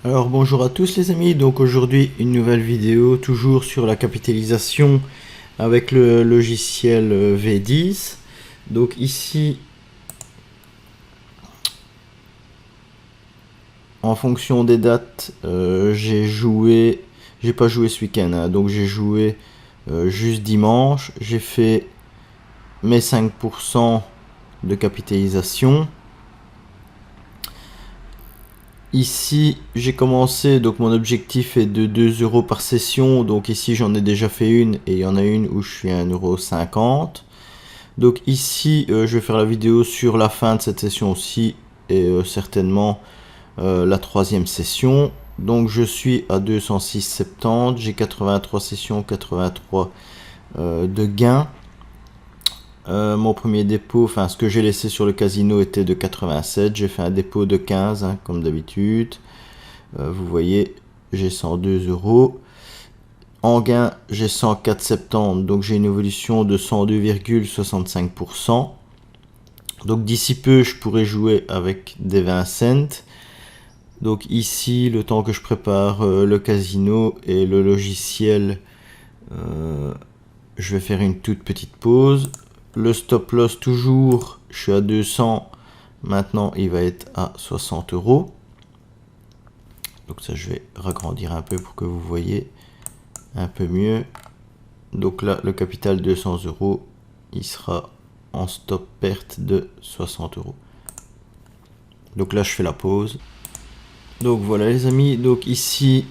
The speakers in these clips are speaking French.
Alors bonjour à tous les amis, donc aujourd'hui une nouvelle vidéo toujours sur la capitalisation avec le logiciel V10. Donc ici, en fonction des dates, j'ai pas joué ce week-end, hein, donc j'ai joué juste dimanche. J'ai fait mes 5% de capitalisation. Ici j'ai commencé, donc mon objectif est de 2 € par session, donc ici j'en ai déjà fait une et il y en a une où je suis à 1,50 €. Donc ici je vais faire la vidéo sur la fin de cette session aussi et certainement la troisième session. Donc je suis à 206,70, j'ai 83 sessions, 83 de gains. Mon premier dépôt, enfin ce que j'ai laissé sur le casino était de 87, j'ai fait un dépôt de 15 hein, comme d'habitude. Vous voyez, j'ai 102 €. En gain, j'ai 104,70, donc j'ai une évolution de 102,65%. Donc d'ici peu, je pourrais jouer avec des 20 cents. Donc ici, le temps que je prépare le casino et le logiciel, je vais faire une toute petite pause. Le stop loss toujours, je suis à 200. Maintenant, il va être à 60 €. Donc ça, je vais ragrandir un peu pour que vous voyez un peu mieux. Donc là, le capital 200 €, il sera en stop perte de 60 €. Donc là, je fais la pause. Donc voilà les amis, donc ici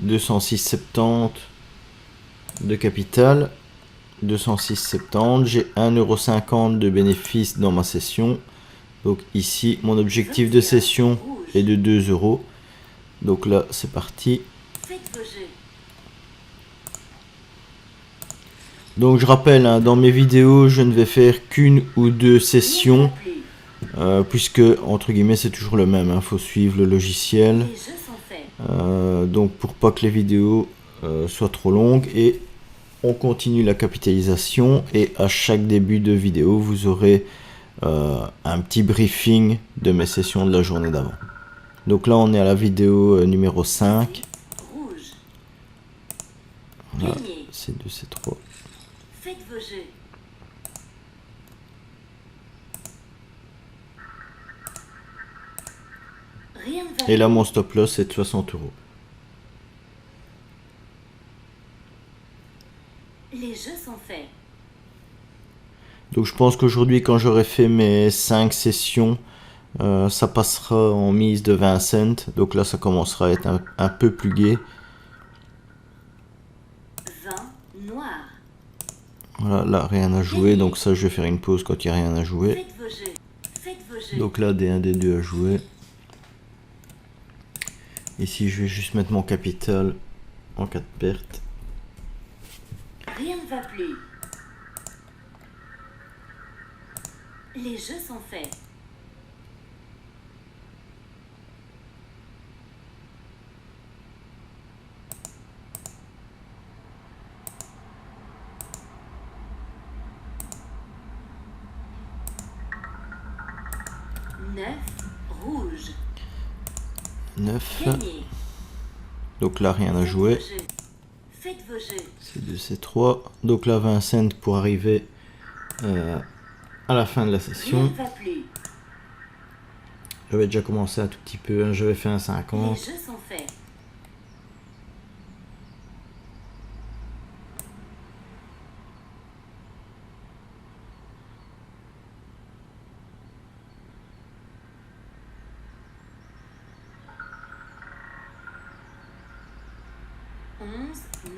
206,70 de capital, 206,70, j'ai 1,50 € de bénéfice dans ma session. Donc ici, mon objectif de session est de 2 €. Donc là, c'est parti. Donc je rappelle, hein, dans mes vidéos, je ne vais faire qu'une ou deux sessions, puisque, entre guillemets, c'est toujours le même, hein, faut suivre le logiciel. Donc pour pas que les vidéos soient trop longues, et on continue la capitalisation, et à chaque début de vidéo, vous aurez un petit briefing de mes sessions de la journée d'avant. Donc là, on est à la vidéo numéro 5. Voilà, C2, C3. Faites vos jeux. Rien ne va. Et là, mon stop loss est de 60 €. Les jeux sont faits. Donc je pense qu'aujourd'hui, quand j'aurai fait mes 5 sessions, ça passera en mise de 20 cents. Donc là, ça commencera à être un peu plus gai. 20 noirs. Voilà, là, rien à jouer. Donc ça, je vais faire une pause quand il n'y a rien à jouer. Faites vos jeux. Faites vos jeux. Donc là, D1, D2 à jouer. Ici, je vais juste mettre mon capital en cas de perte. Rien ne va plus. Les jeux sont faits. Neuf rouge. 9. Gagné. Donc là, rien à jouer. Faites vos jeux. C2, C3. Donc là, 20 cents pour arriver à la fin de la Rien session. ne va plus. J'avais déjà commencé un tout petit peu. Hein, j'avais fait un Les 50. jeux sont faits.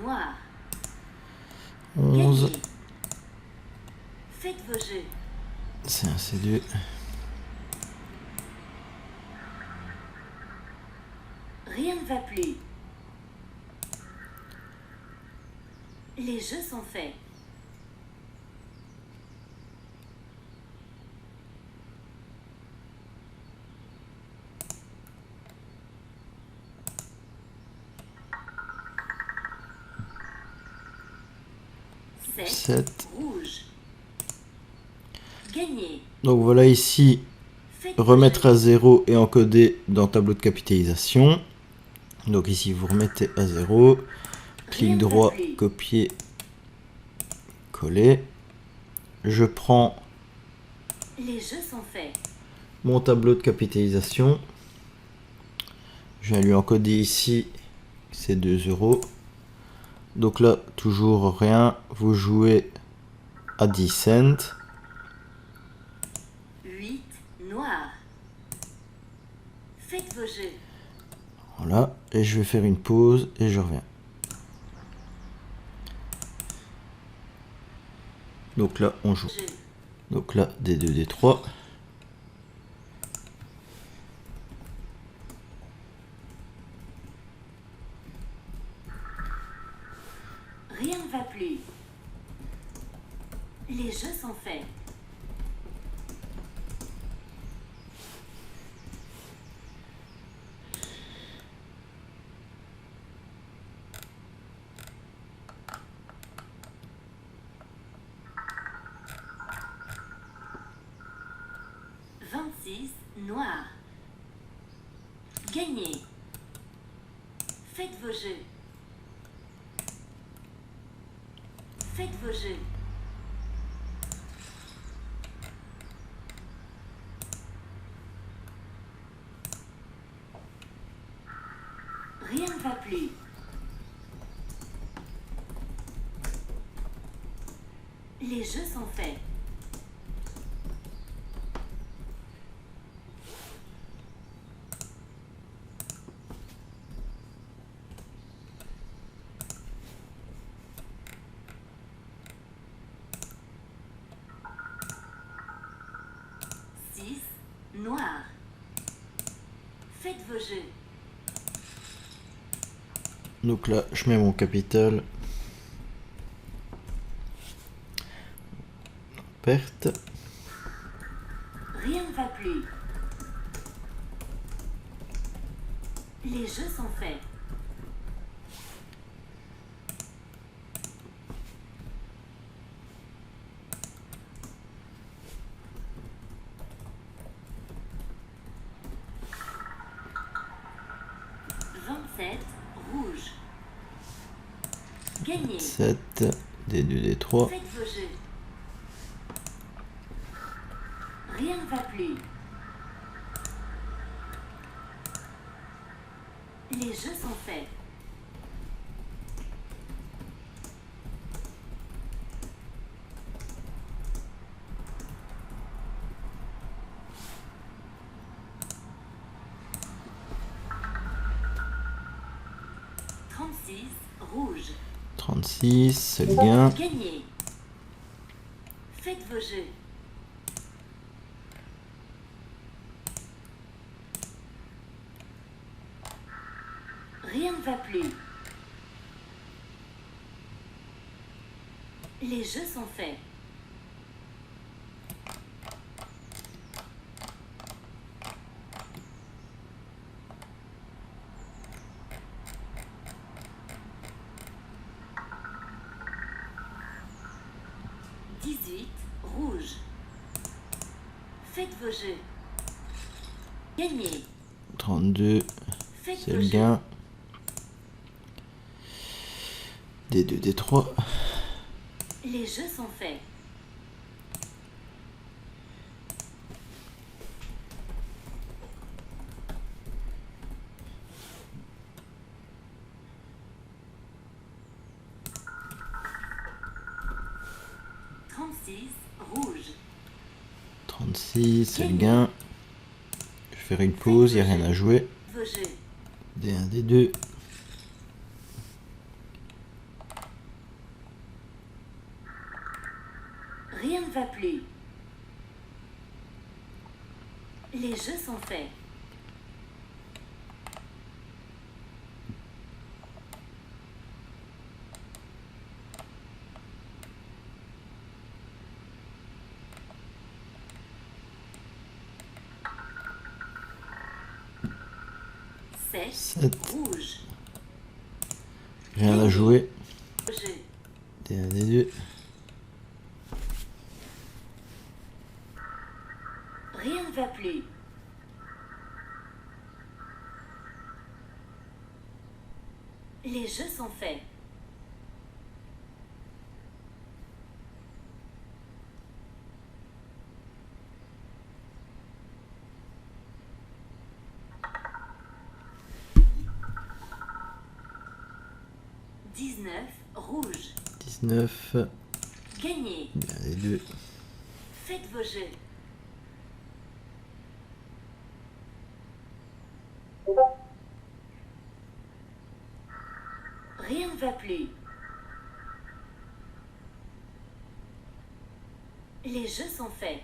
Noir. 11. Gagné. Faites vos jeux. C'est un C2. Rien ne va plus. Les jeux sont faits. Sept 7. rouge. Gagné. Donc voilà ici, Faites vos remettre jeux. à 0 et encoder dans tableau de capitalisation. Donc ici vous remettez à 0, clic droit, copier, coller. Je prends Les jeux sont faits. mon tableau de capitalisation. Je viens lui encoder ici, c'est 2 €. Donc là, toujours rien, vous jouez à 10 cents. 8 noirs. Faites vos jeux. Voilà, et je vais faire une pause et je reviens. Donc là, on joue. Jeux. Donc là, D2, D3. Rien ne va plus. Les jeux sont faits. Noir. Gagné. Faites vos jeux. Faites vos jeux. Rien ne va plus. Les jeux sont faits. Noir. Faites vos jeux. Donc là, je mets mon capital. Perte. Rien ne va plus. Les jeux sont faits. Rouge. Gagné. 7, D2, D3. Faites vos jeux. Rien ne va plus. Les jeux sont faits. Rouge. 36, c'est le gain. Gagné. Faites vos jeux. Rien ne va plus. Les jeux sont faits. Rouge. Faites vos jeux. Gagné. 32, c'est le gain. D2, D3. Les jeux sont faits. Rouge. 36, c'est le gain. Je vais faire une pause, il n'y a rien à jouer. Vos jeux. D1, D2. Rien ne va plus. Les jeux sont faits. Sept. Rouge. Rien à jouer. Jeu. D1, D2. Rien ne va plus. Les jeux sont faits. Rouge. 19. Gagné. Bien les deux. Faites vos jeux. Rien ne va plus. Les jeux sont faits.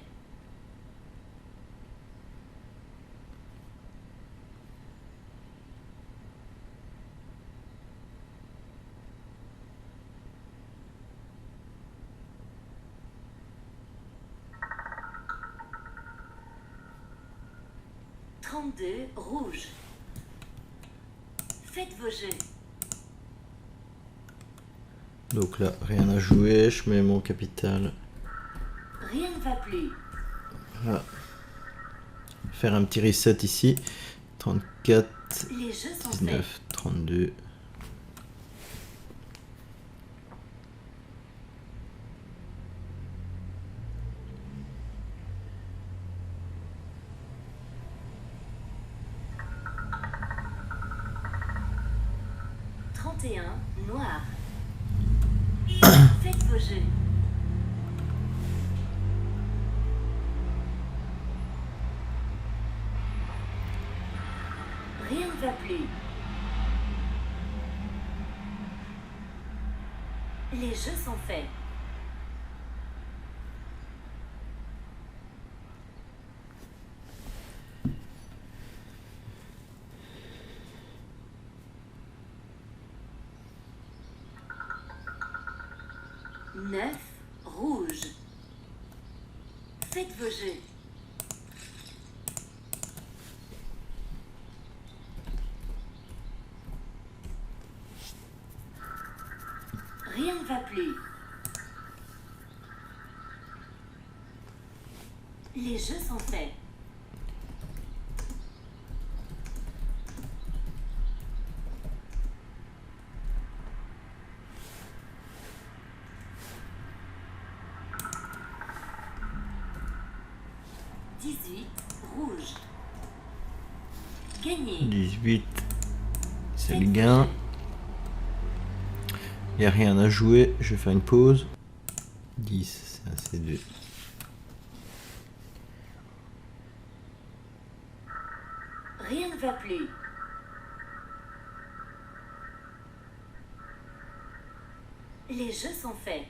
Rouge. Faites vos jeux. Donc là, rien à jouer, je mets mon capital. Rien ne va plus. Voilà. Faire un petit reset ici. 34, Les jeux sont 19, faits. 32. Noir. Faites vos jeux. Rien ne va plus. Les jeux sont faits. Rouge. Faites vos jeux. Rien ne va plus. Les jeux sont faits. Rouge. Gagné. 18, c'est le gain. Il n'y a rien à jouer, je vais faire une pause. 10, c'est assez deux. Rien ne va plus. Les jeux sont faits.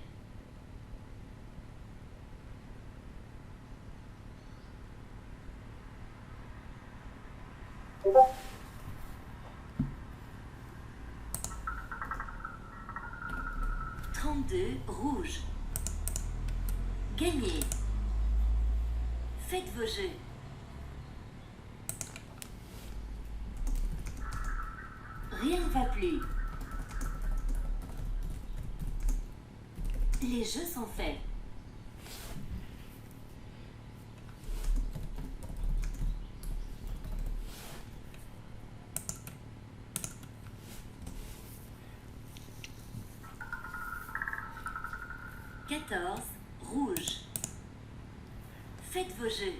Rouge. Gagné. Faites vos jeux. Rien ne va plus. Les jeux sont faits. Rouge. Faites vos jeux.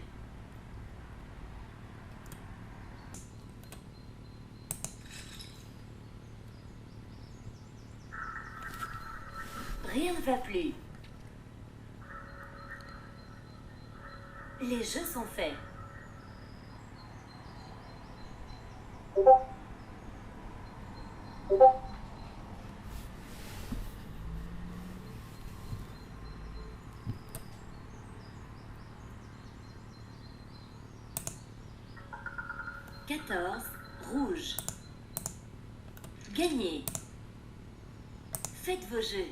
Rien ne va plus. Les jeux sont faits. Rouge. Gagné. Faites vos jeux.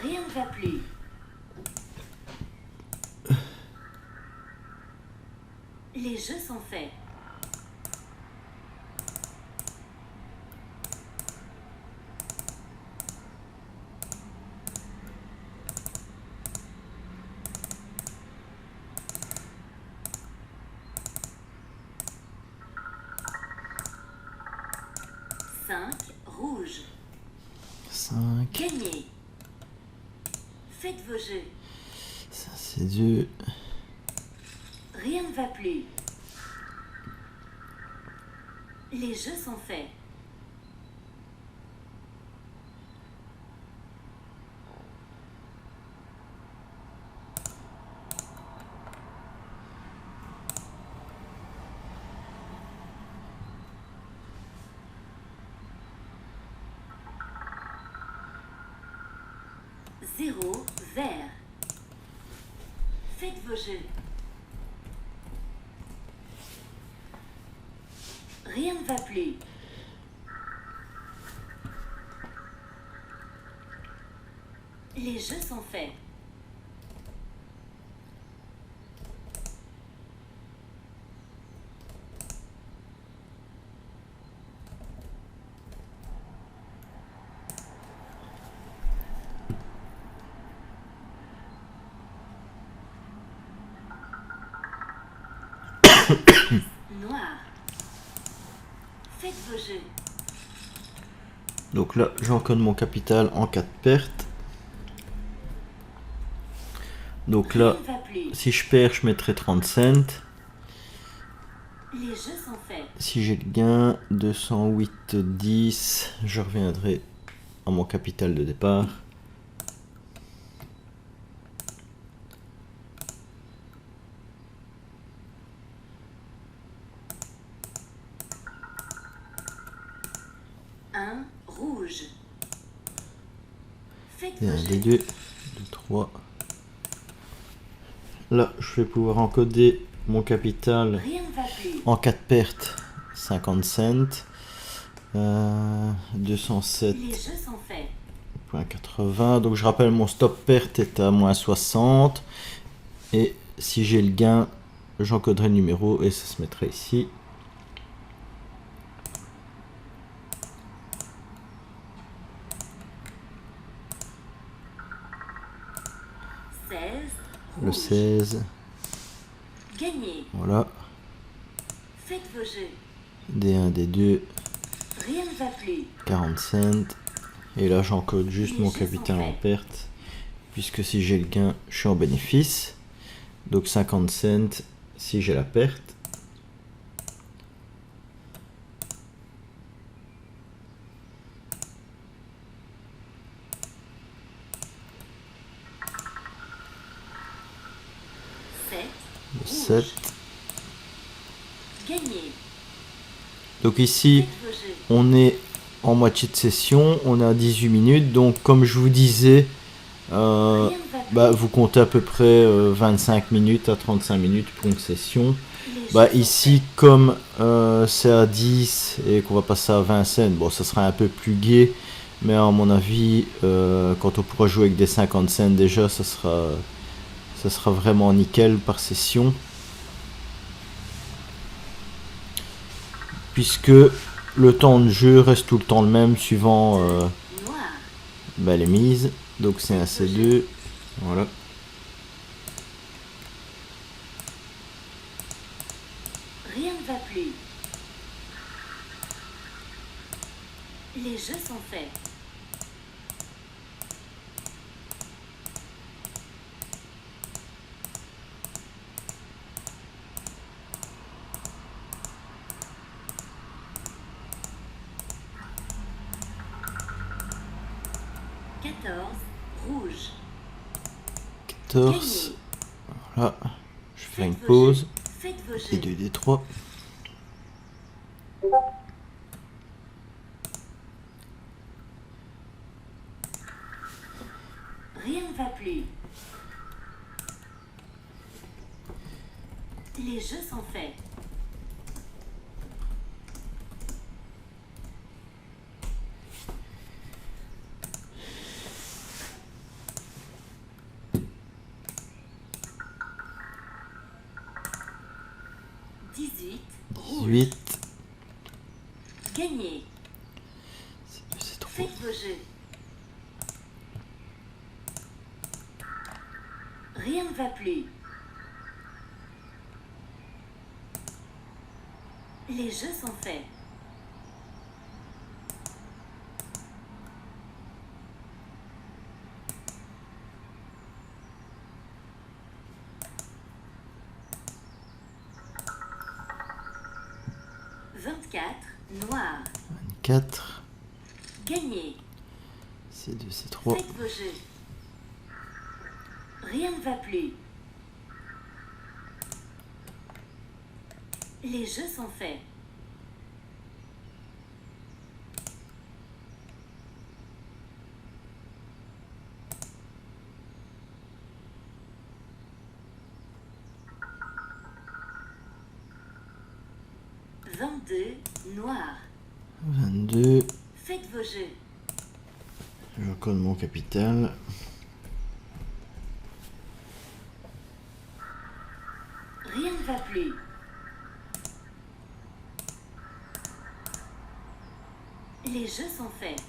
Rien ne va plus. Les jeux sont faits. 5, rouge. 5. Gagnez. Faites vos jeux. Ça c'est 2. Rien ne va plus. Les jeux sont faits. Zéro, vert. Faites vos jeux. Rien ne va plus. Les jeux sont faits. Noir. Faites vos jeux. Donc là, j'encode mon capital en 4 pertes. Donc Rien là, ne va plus. si je perds, je mettrai 30 cents. Les jeux sont faits. Si j'ai le gain, 208, 10, je reviendrai à mon capital de départ. Un, rouge. Faites Et vos un des jeux. 2, 2, 3. Là, je vais pouvoir encoder mon capital Rien ne va plus. en 4 pertes, 50 cents. 207. Les jeux sont faits. 80. Donc je rappelle, mon stop perte est à moins 60. Et si j'ai le gain, j'encoderai le numéro et ça se mettrait ici. Le Rouge. 16. Gagnez. Voilà. Faites vos jeux. D1, D2, Rien ne va plus. 40 cents. Et là, j'encode juste Les mon jeux capital sont en faits. perte. Puisque si j'ai le gain, je suis en bénéfice. Donc 50 cents si j'ai la perte. Sept. Le Rouge. 7. Gagnez. Donc ici, Faites vos jeux. on est en moitié de session. On est à 18 minutes. Donc comme je vous disais, Rien ne va plus. bah, vous comptez à peu près 25 minutes à 35 minutes pour une session. Les jeux Bah, sont ici, faits. comme c'est à 10 et qu'on va passer à 20 cents, bon, ça sera un peu plus gai. Mais à mon avis, quand on pourra jouer avec des 50 cents déjà, ça sera vraiment nickel par session. Puisque le temps de jeu reste tout le temps le même suivant Noir. bah, les mises. Donc c'est un C2. Voilà. Rien ne va plus. Les jeux sont faits. Rouge. 14. Gagnez. Voilà. Je fais une Faites vos pause. jeux. Faites vos Et jeux. 2 D3. Rien ne va plus. Les jeux sont faits. Rouge. 18. Gagnez. C'est 3. Faites vos jeux. Rien ne va plus. Les jeux sont faits. 24, noir. 24. Gagné. C2, C3. Faites vos jeux. Rien ne va plus. Les jeux sont faits. Noir. 22. Faites vos jeux. Je code mon capital. Rien ne va plus. Les jeux sont faits.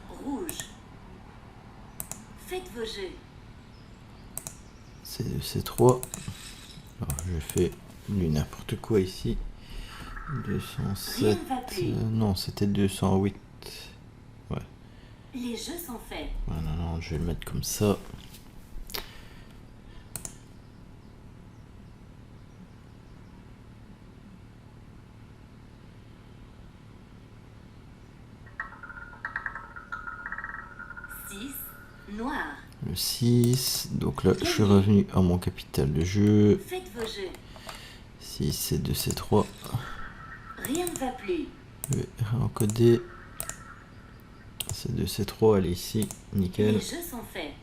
Rouge. Faites vos jeux. C2, C3. Alors, je fais du n'importe quoi ici. 207. Non, c'était 208. Ouais. Les jeux sont faits. Voilà, non, je vais le mettre comme ça. Noir. Le 6. Donc là, je suis revenu à mon capital de jeu. Faites vos jeux. 6, C2, C3. Rien ne va plus. Je vais encoder. C2, C3, elle est ici. Nickel. Les jeux sont faits.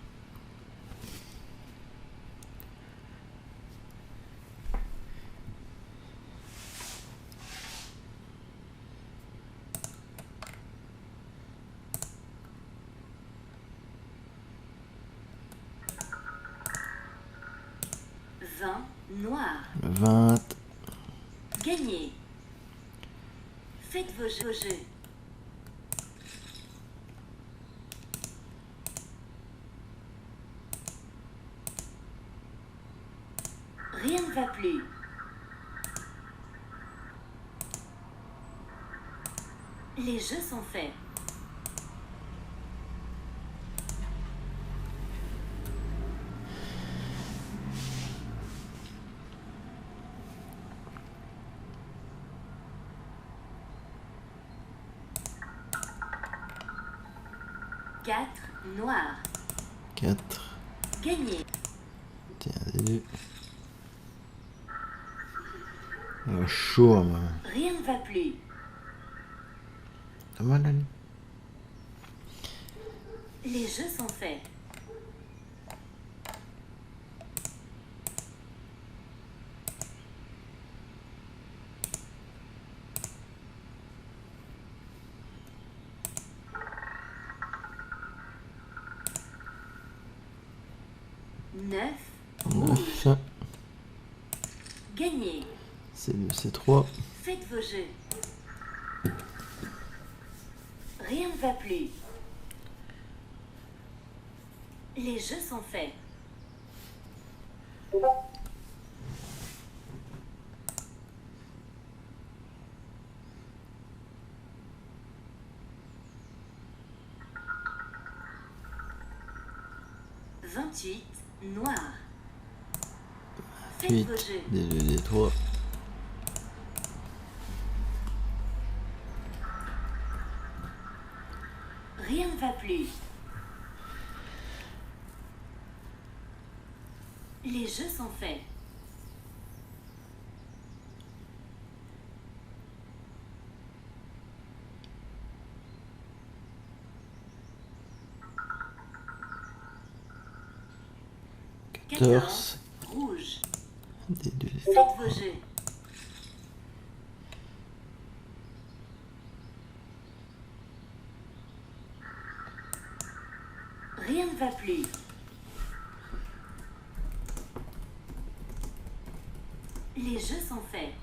Noir. 20. Gagné. Faites vos jeux. Rien ne va plus. Les jeux sont faits. Noir. 4. Gagné. Tiens, des 2. Oh, chaud, à main. Rien ne va plus. Ça va, Lali? Les jeux sont faits. Rouge. Gagné. C2, C3. Faites vos jeux. Rien ne va plus. Les jeux sont faits. Noir. Faites 8. vos jeux. Des 2, des 3. Rien ne va plus. Les jeux sont faits. Rouge. Des 2, Faites vos jeux. Rien ne va plus. Les jeux sont faits.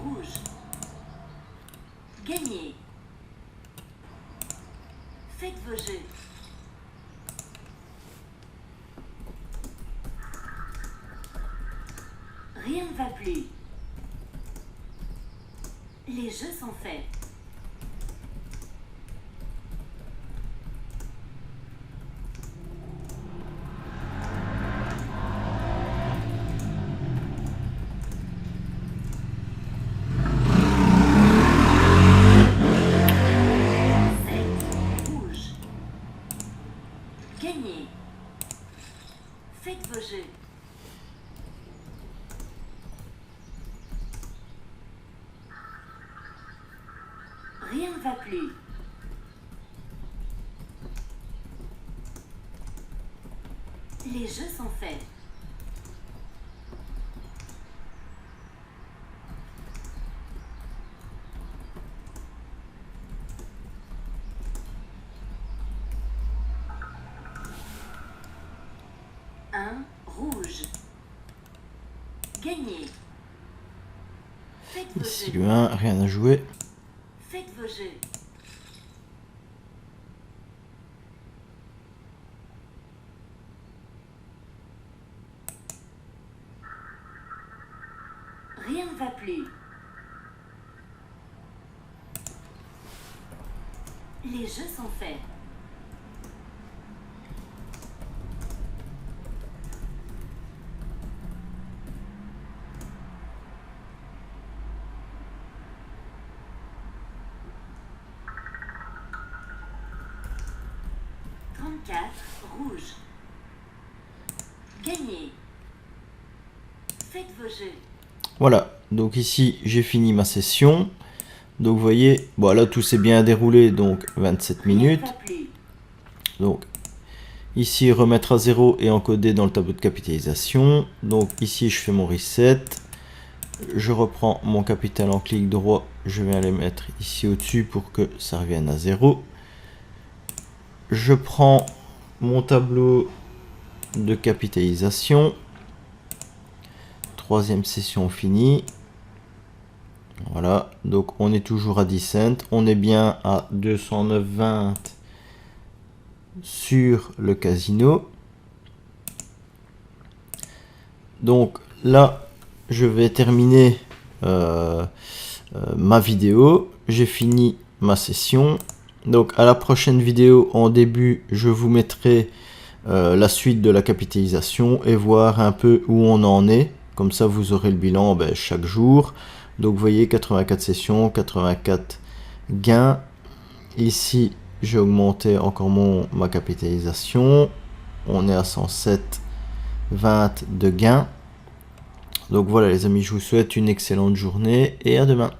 Rouge. Gagnez. Faites vos jeux. Rien ne va plus. Les jeux sont faits. Rouge. Gagnez. Faites vos jeux. Rien ne va plus. Les jeux sont faits. Un rouge. Gagnez. Faites vos Ici jeux. le 1, rien à jouer. Faites vos jeux. Rien ne va plus. Les jeux sont faits. Rouge. Gagnez. Faites vos jeux. Voilà, donc ici j'ai fini ma session. Donc vous voyez, bon là tout s'est bien déroulé, donc 27 minutes. Donc ici remettre à 0 et encoder dans le tableau de capitalisation. Donc ici je fais mon reset. Je reprends mon capital en clic droit, je viens les mettre ici au-dessus pour que ça revienne à 0. Je prends mon tableau de capitalisation. Troisième session finie. Voilà, donc on est toujours à 10 cents. On est bien à 209,20 sur le casino. Donc là, je vais terminer ma vidéo. J'ai fini ma session. Donc à la prochaine vidéo, en début, je vous mettrai la suite de la capitalisation et voir un peu où on en est. Comme ça, vous aurez le bilan chaque jour. Donc vous voyez, 84 sessions, 84 gains. Ici, j'ai augmenté encore ma capitalisation. On est à 107,20 de gains. Donc voilà les amis, je vous souhaite une excellente journée et à demain.